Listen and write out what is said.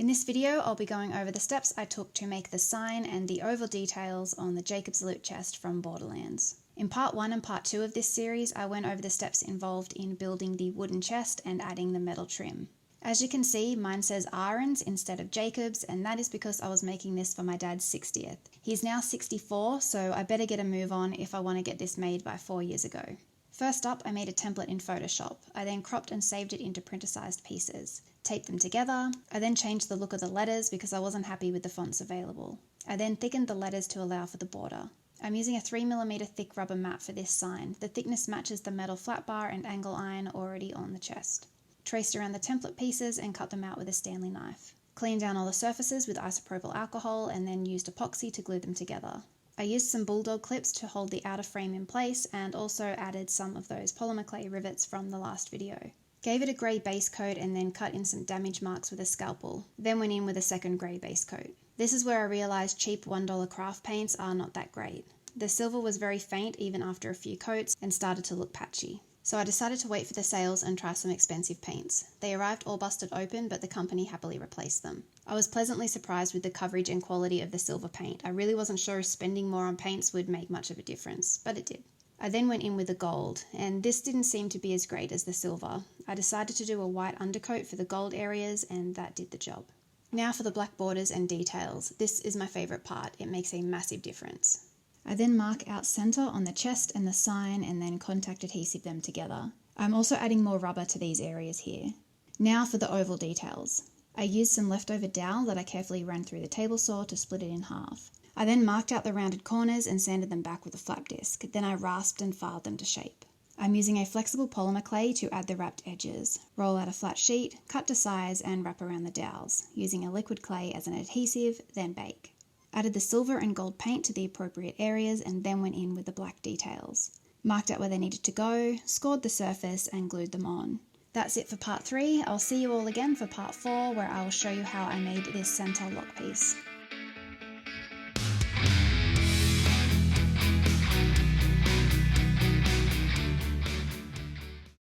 In this video, I'll be going over the steps I took to make the sign and the oval details on the Jakobs Loot Chest from Borderlands. In part 1 and part 2 of this series, I went over the steps involved in building the wooden chest and adding the metal trim. As you can see, mine says Aaron's instead of Jakobs, and that is because I was making this for my dad's 60th. He's now 64, so I better get a move on if I want to get this made by 4 years ago. First up, I made a template in Photoshop. I then cropped and saved it into printer-sized pieces. Taped them together. I then changed the look of the letters because I wasn't happy with the fonts available. I then thickened the letters to allow for the border. I'm using a 3mm thick rubber mat for this sign. The thickness matches the metal flat bar and angle iron already on the chest. Traced around the template pieces and cut them out with a Stanley knife. Cleaned down all the surfaces with isopropyl alcohol and then used epoxy to glue them together. I used some bulldog clips to hold the outer frame in place and also added some of those polymer clay rivets from the last video. Gave it a grey base coat and then cut in some damage marks with a scalpel, then went in with a second grey base coat. This is where I realised cheap $1 craft paints are not that great. The silver was very faint even after a few coats and started to look patchy. So I decided to wait for the sales and try some expensive paints. They arrived all busted open, but the company happily replaced them. I was pleasantly surprised with the coverage and quality of the silver paint. I really wasn't sure if spending more on paints would make much of a difference, but it did. I then went in with the gold, and this didn't seem to be as great as the silver. I decided to do a white undercoat for the gold areas, and that did the job. Now for the black borders and details. This is my favourite part. It makes a massive difference. I then mark out centre on the chest and the sign and then contact adhesive them together. I'm also adding more rubber to these areas here. Now for the oval details. I used some leftover dowel that I carefully ran through the table saw to split it in half. I then marked out the rounded corners and sanded them back with a flap disc. Then I rasped and filed them to shape. I'm using a flexible polymer clay to add the wrapped edges. Roll out a flat sheet, cut to size and wrap around the dowels, using a liquid clay as an adhesive, then bake. Added the silver and gold paint to the appropriate areas and then went in with the black details. Marked out where they needed to go, scored the surface and glued them on. That's it for part 3. I'll see you all again for part 4 where I will show you how I made this centre lock piece.